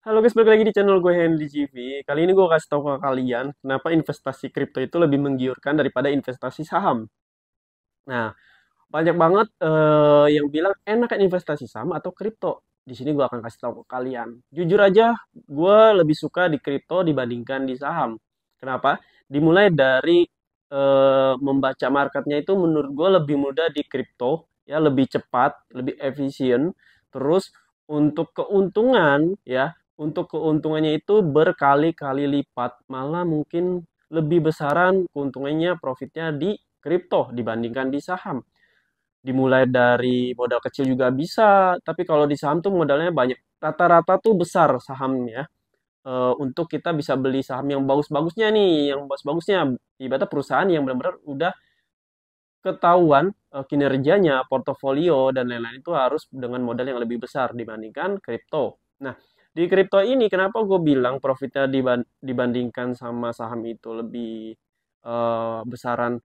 Halo guys, balik lagi di channel gue Hendy GV. Kali ini gue kasih tahu ke kalian kenapa investasi kripto itu lebih menggiurkan daripada investasi saham. Nah, banyak banget yang bilang enakan investasi saham atau kripto. Di sini gue akan kasih tahu ke kalian. Jujur aja, gue lebih suka di kripto dibandingkan di saham. Kenapa? Dimulai dari membaca marketnya itu menurut gue lebih mudah di kripto, ya lebih cepat, lebih efisien. Terus untuk keuntungan, ya untuk keuntungannya itu berkali-kali lipat, malah mungkin lebih besaran keuntungannya profitnya di kripto dibandingkan di saham. Dimulai dari modal kecil juga bisa, tapi kalau di saham tuh modalnya banyak. Rata-rata tuh besar sahamnya. Untuk kita bisa beli saham yang bagus-bagusnya nih, yang bagus-bagusnya. Ibaratnya perusahaan yang benar-benar udah ketahuan kinerjanya, portofolio, dan lain-lain itu harus dengan modal yang lebih besar dibandingkan kripto. Nah, di kripto ini kenapa gue bilang profitnya dibandingkan sama saham itu lebih besaran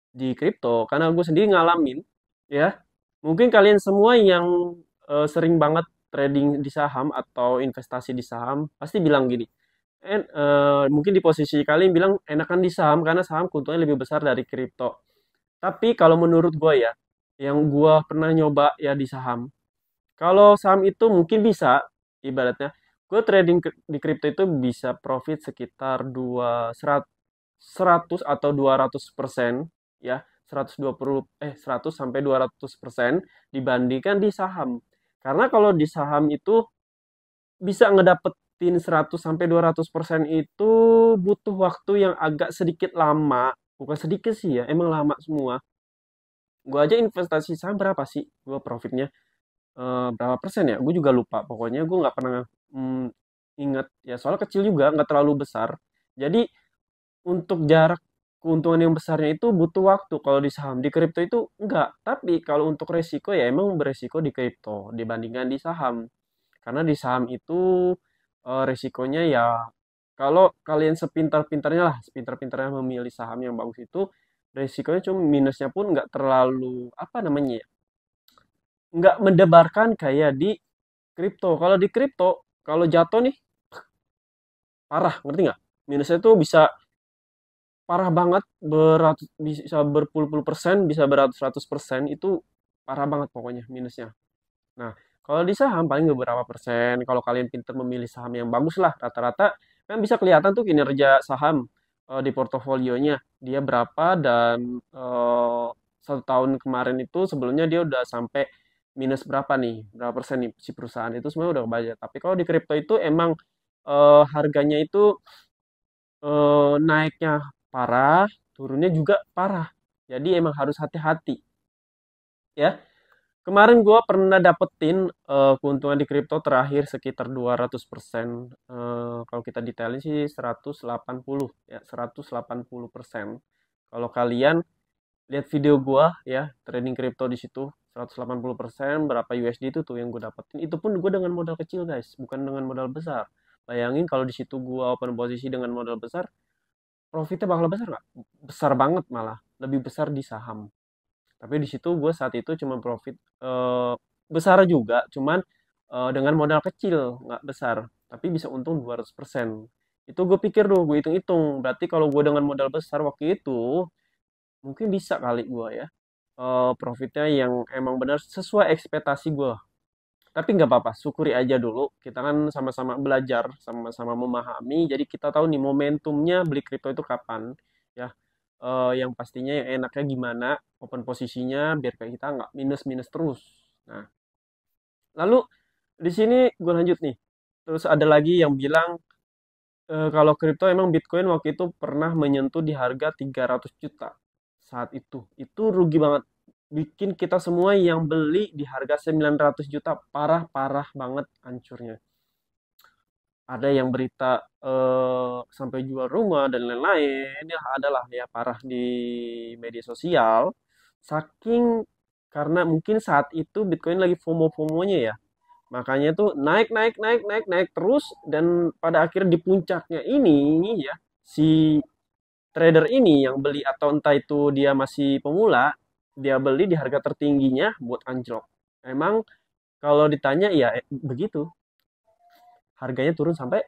di kripto? Karena gue sendiri ngalamin, ya. Mungkin kalian semua yang sering banget trading di saham atau investasi di saham pasti bilang gini, mungkin di posisi kalian bilang enakan di saham karena saham keuntungannya lebih besar dari kripto. Tapi kalau menurut gue ya, yang gue pernah nyoba ya di saham, kalau saham itu mungkin bisa, ibaratnya, gue trading di kripto itu bisa profit sekitar 100 atau 200%, ya, 100 sampai 200% dibandingkan di saham. Karena kalau di saham itu bisa ngedapetin 100 sampai 200% itu butuh waktu yang agak sedikit lama. Bukan sedikit sih ya, emang lama semua. Gue aja investasi saham berapa sih? Gue profitnya berapa persen ya? Gue juga lupa. Pokoknya gue nggak pernah mm, inget ya. Soalnya kecil juga, nggak terlalu besar. Jadi untuk jarak keuntungan yang besarnya itu butuh waktu. Kalau di saham, di kripto itu enggak. Tapi kalau untuk resiko ya emang beresiko di kripto dibandingkan di saham. Karena di saham itu resikonya ya kalau kalian sepintar-pintarnya lah, sepintar-pintarnya memilih saham yang bagus itu resikonya cuma minusnya pun nggak terlalu apa namanya ya, nggak mendebarkan kayak di kripto. Kalau di kripto, kalau jatuh nih parah, ngerti nggak? Minusnya tuh bisa parah banget, bisa berpuluh-puluh persen, bisa beratus-ratus persen, itu parah banget pokoknya minusnya. Nah, kalau di saham paling beberapa persen, kalau kalian pintar memilih saham yang bagus lah, rata-rata kan bisa kelihatan tuh kinerja saham di portofolionya, dia berapa dan satu tahun kemarin itu sebelumnya dia udah sampai minus berapa nih, berapa persen nih si perusahaan itu semuanya udah kebaca. Tapi kalau di kripto itu emang harganya itu naiknya parah, turunnya juga parah. Jadi emang harus hati-hati ya. Kemarin gue pernah dapetin keuntungan di kripto terakhir sekitar 200%. Kalau kita detailin sih 180 ya, 180%. Kalau kalian lihat video gue ya, trading kripto di situ 180% berapa USD itu tuh yang gue dapetin. Itu pun gue dengan modal kecil guys, bukan dengan modal besar. Bayangin kalau di situ gue open posisi dengan modal besar, profitnya bakal besar nggak? Besar banget malah, lebih besar di saham. Tapi di situ gue saat itu cuma profit besar juga, cuman dengan modal kecil, nggak besar. Tapi bisa untung 200%. Itu gue pikir tuh, gue hitung-hitung. Berarti kalau gue dengan modal besar waktu itu, mungkin bisa kali gue ya. Profitnya yang emang benar sesuai ekspektasi gue. Tapi nggak apa-apa, syukuri aja dulu. Kita kan sama-sama belajar, sama-sama memahami. Jadi kita tahu nih momentumnya beli kripto itu kapan. Ya, yang pastinya yang enaknya gimana open posisinya biar kayak kita nggak minus-minus terus. Nah, lalu di sini gue lanjut nih. Terus ada lagi yang bilang kalau kripto emang Bitcoin waktu itu pernah menyentuh di harga 300 juta saat itu. Itu rugi banget. Bikin kita semua yang beli di harga 900 juta parah-parah banget hancurnya. Ada yang berita sampai jual rumah dan lain-lain, ya adalah ya parah di media sosial. Saking karena mungkin saat itu Bitcoin lagi FOMO-FOMOnya ya, makanya tuh naik naik naik naik naik terus, dan pada akhirnya di puncaknya ini ya, si trader ini yang beli atau entah itu dia masih pemula, dia beli di harga tertingginya buat anjlok. Emang kalau ditanya ya begitu. harganya turun sampai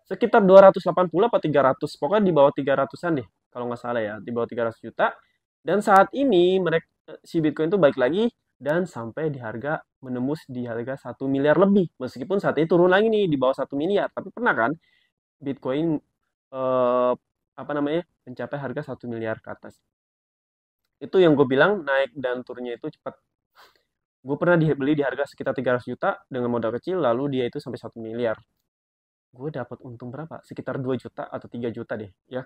sekitar 280 atau 300, pokoknya di bawah 300-an deh kalau nggak salah ya, di bawah 300 juta. Dan saat ini mereka, si Bitcoin itu balik lagi dan sampai di harga menembus di harga 1 miliar lebih, meskipun saat ini turun lagi nih di bawah 1 miliar. Tapi pernah kan Bitcoin eh, apa namanya mencapai harga 1 miliar ke atas. Itu yang gue bilang naik dan turunnya itu cepat. Gue pernah dibeli di harga sekitar 300 juta dengan modal kecil, lalu dia itu sampai 1 miliar. Gue dapat untung berapa? Sekitar 2 juta atau 3 juta deh, ya.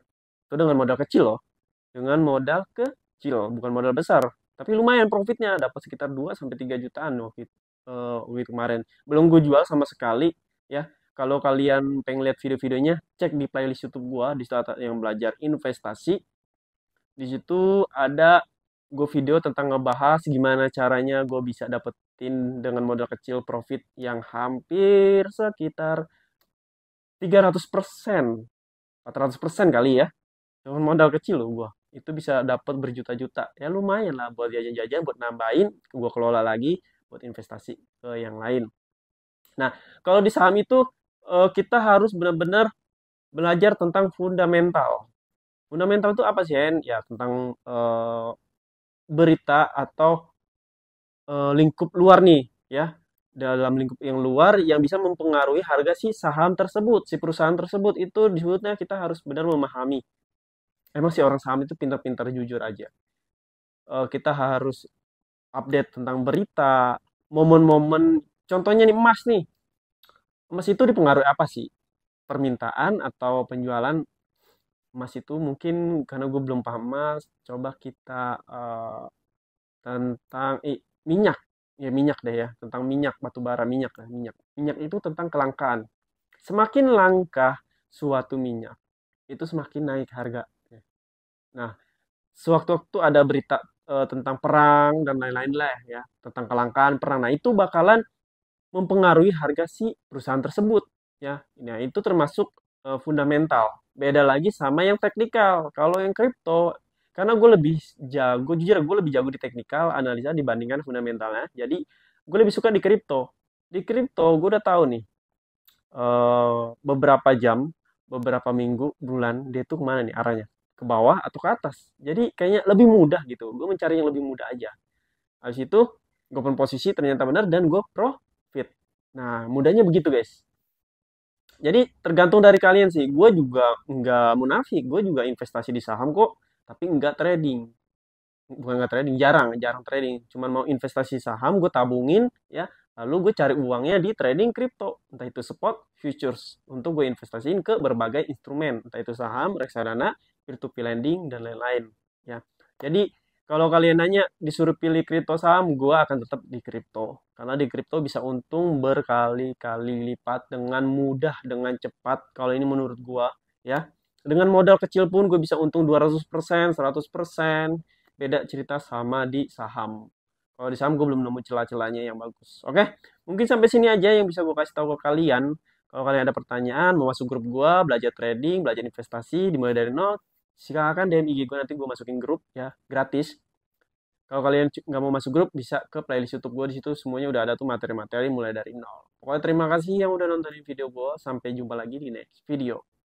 Itu dengan modal kecil loh. Dengan modal kecil, bukan modal besar. Tapi lumayan profitnya, dapat sekitar 2 sampai 3 jutaan waktu kemarin. Belum gue jual sama sekali, ya. Kalau kalian pengen lihat video-videonya, cek di playlist YouTube gue di saat yang belajar investasi. Di situ ada gue video tentang ngebahas gimana caranya gue bisa dapetin dengan modal kecil profit yang hampir sekitar 300%, 400% kali ya. Dengan modal kecil loh gua. Itu bisa dapat berjuta-juta. Ya lumayan lah buat jajan-jajan, buat nambahin, gua kelola lagi buat investasi ke yang lain. Nah, kalau di saham itu kita harus benar-benar belajar tentang fundamental. Fundamental itu apa sih, Hen? Ya, tentang berita atau lingkup luar nih, ya. Dalam lingkup yang luar yang bisa mempengaruhi harga si saham tersebut, si perusahaan tersebut. Itu disebutnya kita harus benar memahami. Emang si orang saham itu pintar-pintar jujur aja. Kita harus update tentang berita, momen-momen, contohnya nih emas nih. Emas itu dipengaruhi apa sih? Permintaan atau penjualan emas itu mungkin karena gue belum paham emas, coba kita tentang minyak. Ya minyak deh ya, tentang minyak, batu bara, minyak lah, minyak. Minyak itu tentang kelangkaan. Semakin langka suatu minyak, itu semakin naik harga. Nah, sewaktu-waktu ada berita tentang perang dan lain-lain lah ya, tentang kelangkaan perang. Nah, itu bakalan mempengaruhi harga si perusahaan tersebut ya. Nah, itu termasuk fundamental. Beda lagi sama yang teknikal. Kalau yang kripto, karena gue lebih jago, jujur gue lebih jago di teknikal analisa dibandingkan fundamentalnya. Jadi, gue lebih suka di kripto. Di kripto, gue udah tahu nih beberapa jam, beberapa minggu, bulan, dia tuh kemana nih arahnya? Ke bawah atau ke atas. Jadi kayaknya lebih mudah gitu. Gue mencari yang lebih mudah aja. Habis itu gue pun posisi ternyata benar dan gue profit. Nah, mudahnya begitu guys. Jadi tergantung dari kalian sih. Gue juga nggak munafik. Gue juga investasi di saham kok. Tapi nggak trading. Bukan nggak trading, jarang, jarang trading. Cuman mau investasi saham, gue tabungin ya. Lalu gue cari uangnya di trading kripto. Entah itu spot, futures. Untuk gue investasiin ke berbagai instrumen. Entah itu saham, reksadana, peer-to-peer lending, dan lain-lain. Ya. Jadi kalau kalian nanya disuruh pilih kripto saham, gue akan tetap di kripto. Karena di kripto bisa untung berkali-kali lipat dengan mudah, dengan cepat. Kalau ini menurut gue, ya. Dengan modal kecil pun gue bisa untung 200%, 100%. Beda cerita sama di saham. Kalau di saham gue belum nemu celah-celahnya yang bagus. Oke, mungkin sampai sini aja yang bisa gue kasih tahu ke kalian. Kalau kalian ada pertanyaan, mau masuk grup gue, belajar trading, belajar investasi, dimulai dari nol, silakan DM IG gue, nanti gue masukin grup ya, gratis. Kalau kalian nggak mau masuk grup, bisa ke playlist YouTube gue, di situ semuanya udah ada tuh materi-materi mulai dari nol. Pokoknya terima kasih yang udah nontonin video gue. Sampai jumpa lagi di next video.